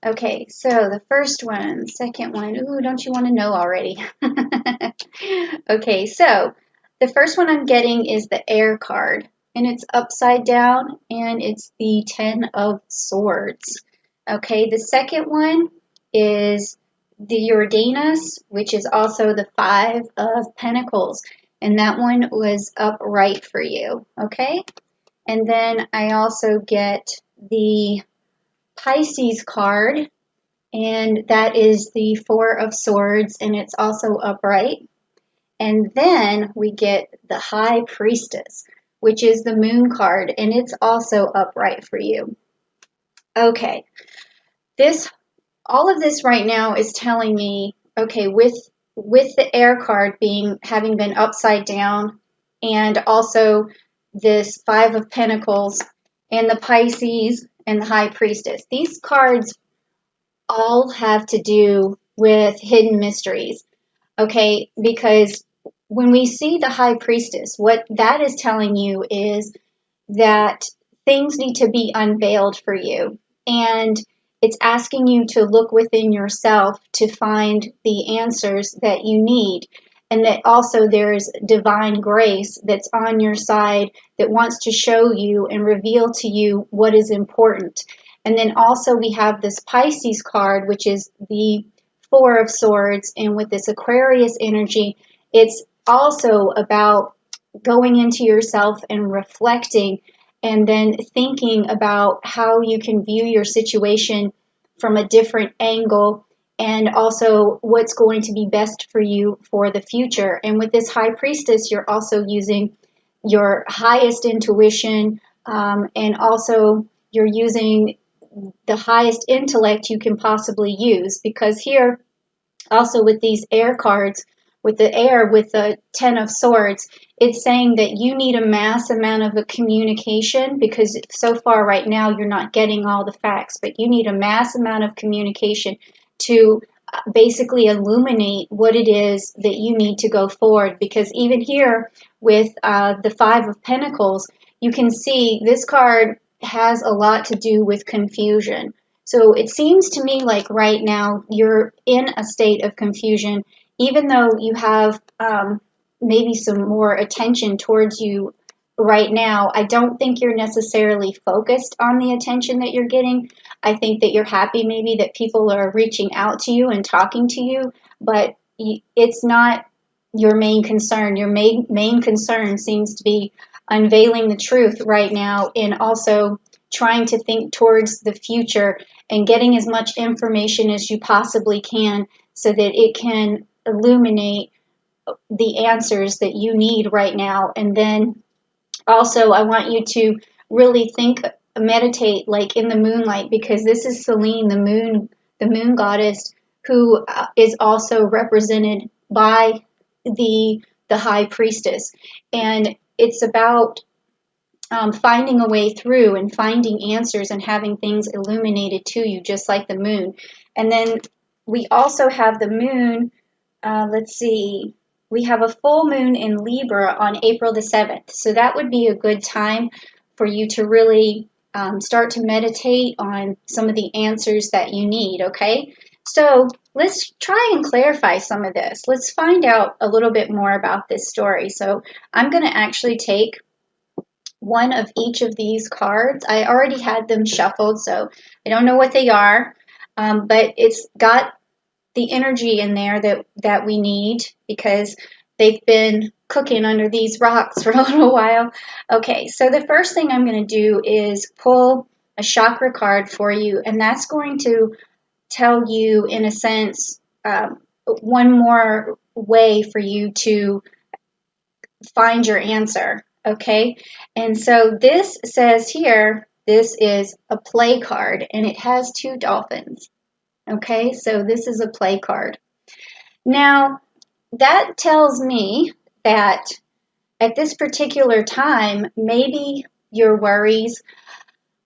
Okay, so the first one, second one, ooh, don't you want to know already? Okay, so the first one I'm getting is the air card, and it's upside down, and it's the Ten of Swords. Okay, the second one is the Uranus, which is also the Five of Pentacles, and that one was upright for you. Okay, and then I also get the Pisces card, and that is the Four of Swords, and it's also upright. And then we get the High Priestess, which is the Moon card, and it's also upright for you. Okay, this all of this right now is telling me, okay, with the air card being having been upside down, and also this Five of Pentacles and the Pisces and the High Priestess. These cards all have to do with hidden mysteries, okay? Because when we see the High Priestess, what that is telling you is that things need to be unveiled for you. And it's asking you to look within yourself to find the answers that you need. And that also there's divine grace that's on your side that wants to show you and reveal to you what is important. And then also we have this Pisces card, which is the Four of Swords. And with this Aquarius energy, it's also about going into yourself and reflecting, and then thinking about how you can view your situation from a different angle, and also what's going to be best for you for the future. And with this High Priestess, you're also using your highest intuition, and also you're using the highest intellect you can possibly use, because here also with these air cards, with the air, with the Ten of Swords, it's saying that you need a mass amount of a communication, because so far right now you're not getting all the facts, but you need a mass amount of communication to basically illuminate what it is that you need to go forward. Because even here with the Five of Pentacles, you can see this card has a lot to do with confusion. So it seems to me like right now you're in a state of confusion, even though you have maybe some more attention towards you right now. I don't think you're necessarily focused on the attention that you're getting. I think that you're happy maybe that people are reaching out to you and talking to you, but it's not your main concern. Your main concern seems to be unveiling the truth right now, and also trying to think towards the future and getting as much information as you possibly can so that it can illuminate the answers that you need right now. And then also, I want you to really think, meditate like in the moonlight, because this is Selene, the moon goddess, who is also represented by the high priestess. And it's about finding a way through and finding answers and having things illuminated to you, just like the moon. And then we also have the moon, let's see, we have a full moon in Libra on April the 7th. So that would be a good time for you to really start to meditate on some of the answers that you need, okay? So let's try and clarify some of this. Let's find out a little bit more about this story. So I'm going to actually take one of each of these cards. I already had them shuffled, so I don't know what they are, but it's got the energy in there that we need, because they've been cooking under these rocks for a little while. Okay, so the first thing I'm going to do is pull a chakra card for you, and that's going to tell you, in a sense, one more way for you to find your answer. Okay, and so this says here, this is a play card, and it has two dolphins. Okay, so this is a play card. Now, that tells me that at this particular time, maybe your worries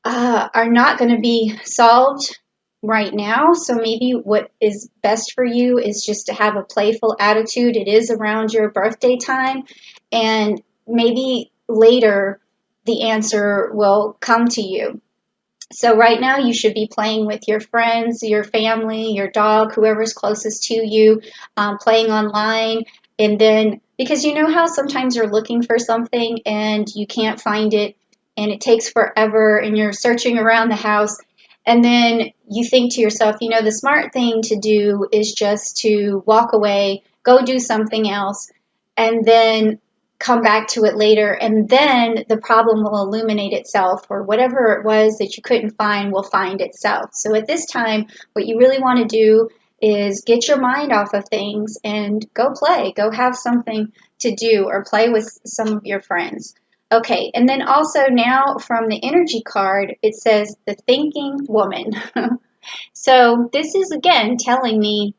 are not going to be solved right now. So maybe what is best for you is just to have a playful attitude. It is around your birthday time, and maybe later the answer will come to you. So right now you should be playing with your friends, your family, your dog, whoever's closest to you, playing online. And then, because you know how sometimes you're looking for something and you can't find it and it takes forever and you're searching around the house. And then you think to yourself, you know, the smart thing to do is just to walk away, go do something else, and then come back to it later, and then the problem will illuminate itself, or whatever it was that you couldn't find will find itself. So at this time, what you really want to do is get your mind off of things and go play, go have something to do, or play with some of your friends. Okay, and then also now from the energy card, it says the thinking woman. So this is again telling me,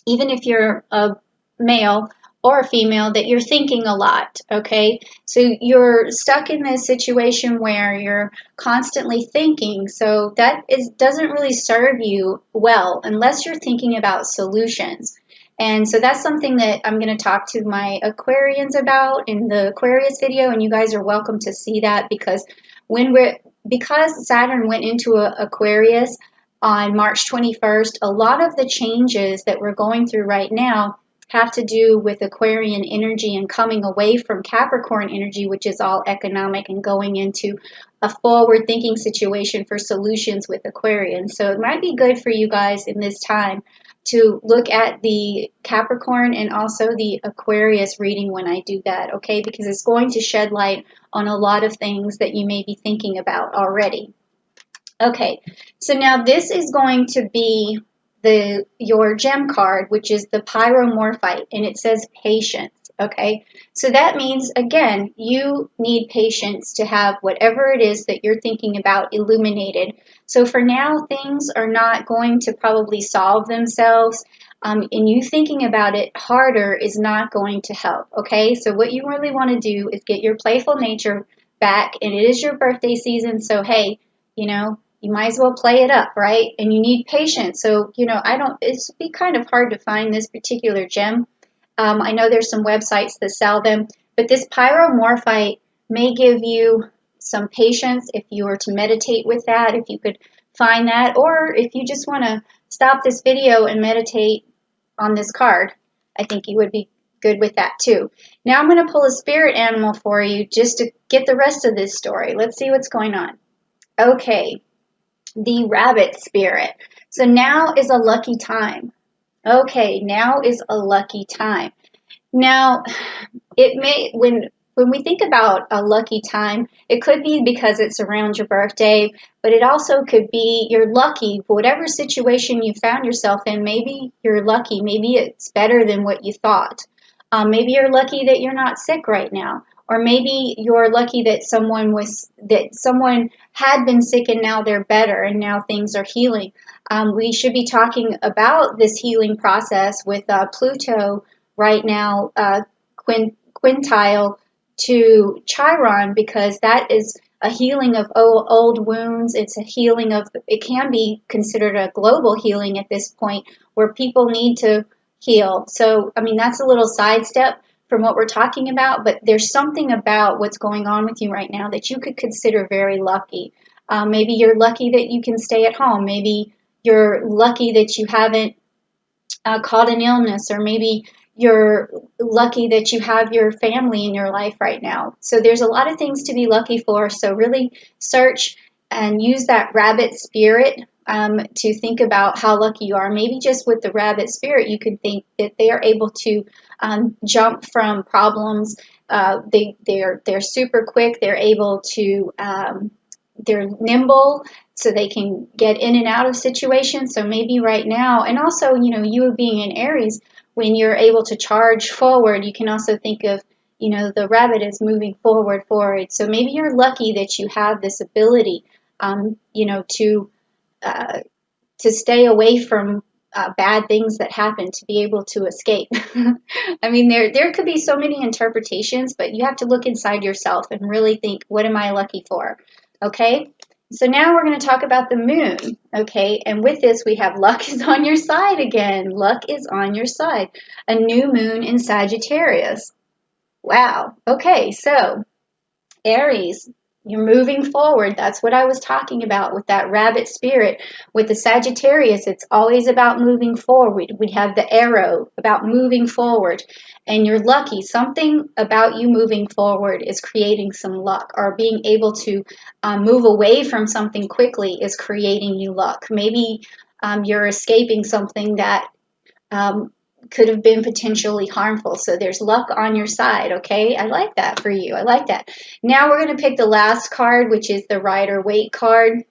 even if you're a male or a female, that you're thinking a lot, okay? So you're stuck in this situation where you're constantly thinking. So that doesn't really serve you well unless you're thinking about solutions. And so that's something that I'm going to talk to my Aquarians about in the Aquarius video, and you guys are welcome to see that, because because Saturn went into Aquarius on March 21st, a lot of the changes that we're going through right now have to do with Aquarian energy and coming away from Capricorn energy, which is all economic, and going into a forward thinking situation for solutions with Aquarian. So it might be good for you guys in this time to look at the Capricorn and also the Aquarius reading when I do that, okay? Because it's going to shed light on a lot of things that you may be thinking about already. Okay, so now this is going to be your gem card, which is the pyromorphite, and it says patience. Okay, so that means, again, you need patience to have whatever it is that you're thinking about illuminated. So for now, things are not going to probably solve themselves, and you thinking about it harder is not going to help. Okay, so what you really want to do is get your playful nature back, and it is your birthday season, so hey, you know, you might as well play it up, right? And you need patience. So, you know, it's be kind of hard to find this particular gem. I know there's some websites that sell them, but this pyromorphite may give you some patience if you were to meditate with that, if you could find that, or if you just want to stop this video and meditate on this card, I think you would be good with that too. Now I'm going to pull a spirit animal for you just to get the rest of this story. Let's see what's going on. Okay, the rabbit spirit. So now is a lucky time. Okay, now is a lucky time. Now, it may, when we think about a lucky time, it could be because it's around your birthday, but it also could be you're lucky for whatever situation you found yourself in. Maybe you're lucky. Maybe it's better than what you thought. Maybe you're lucky that you're not sick right now, or maybe you're lucky that someone had been sick and now they're better and now things are healing. We should be talking about this healing process with Pluto right now, quintile to Chiron, because that is a healing of old wounds. It's a healing of, it can be considered a global healing at this point, where people need to heal. So, I mean, that's a little sidestep from what we're talking about, but there's something about what's going on with you right now that you could consider very lucky. Maybe you're lucky that you can stay at home. Maybe you're lucky that you haven't caught an illness, or maybe you're lucky that you have your family in your life right now. So there's a lot of things to be lucky for. So really search and use that rabbit spirit to think about how lucky you are. Maybe just with the rabbit spirit, you could think that they are able to jump from problems. They're super quick. They're able to they're nimble, so they can get in and out of situations. So maybe right now, and also, you know, you being in Aries, when you're able to charge forward, you can also think of, you know, the rabbit is moving forward. So maybe you're lucky that you have this ability, you know, to stay away from bad things that happen, to be able to escape. I mean, there could be so many interpretations, but you have to look inside yourself and really think, what am I lucky for? Okay, so now we're going to talk about the moon. Okay, and with this we have luck is on your side again. Luck is on your side. A new moon in Sagittarius. Wow. Okay, so Aries, You're moving forward. That's what I was talking about with that rabbit spirit. With the Sagittarius, it's always about moving forward. We have the arrow about moving forward. And you're lucky. Something about you moving forward is creating some luck, or being able to move away from something quickly is creating you luck. Maybe you're escaping something that um, could have been potentially harmful. So there's luck on your side, okay? I like that for you. I like that. Now we're going to pick the last card, which is the Rider Waite card.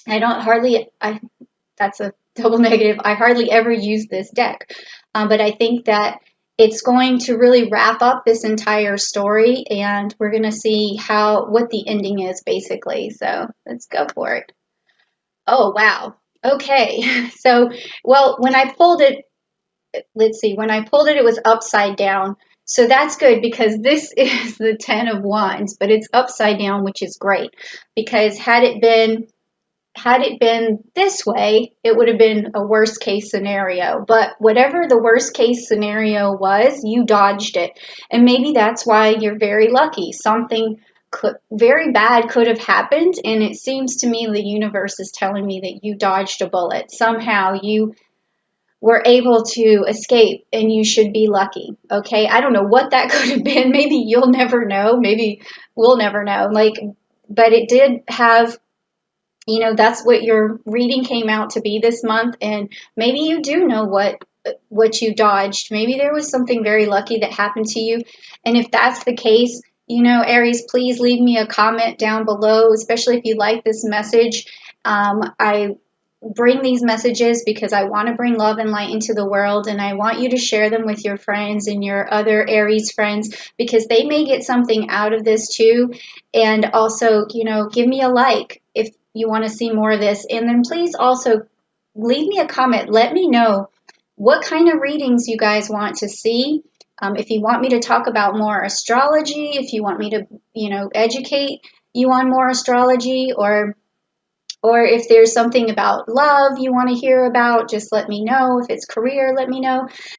That's a double negative. I hardly ever use this deck, but I think that it's going to really wrap up this entire story, and we're going to see what the ending is, basically. So let's go for it. Oh, wow. Okay. So, well, when I pulled it, let's see, when I pulled it, it was upside down. So that's good because this is the 10 of Wands, but it's upside down, which is great because had it been this way, it would have been a worst case scenario. But whatever the worst case scenario was, you dodged it. And maybe that's why you're very lucky. Something very bad could have happened, and it seems to me the universe is telling me that you dodged a bullet. Somehow you were able to escape, and you should be lucky. Okay, I don't know what that could have been. Maybe you'll never know. Maybe we'll never know. But it did have, that's what your reading came out to be this month, and maybe you do know what you dodged. Maybe there was something very lucky that happened to you, and if that's the case, Aries, please leave me a comment down below, especially if you like this message. I bring these messages because I want to bring love and light into the world, and I want you to share them with your friends and your other Aries friends because they may get something out of this too. And also, give me a like if you want to see more of this, and then please also leave me a comment. Let me know what kind of readings you guys want to see. If you want me to talk about more astrology, if you want me to educate you on more astrology, or if there's something about love you want to hear about, just let me know. If it's career, let me know.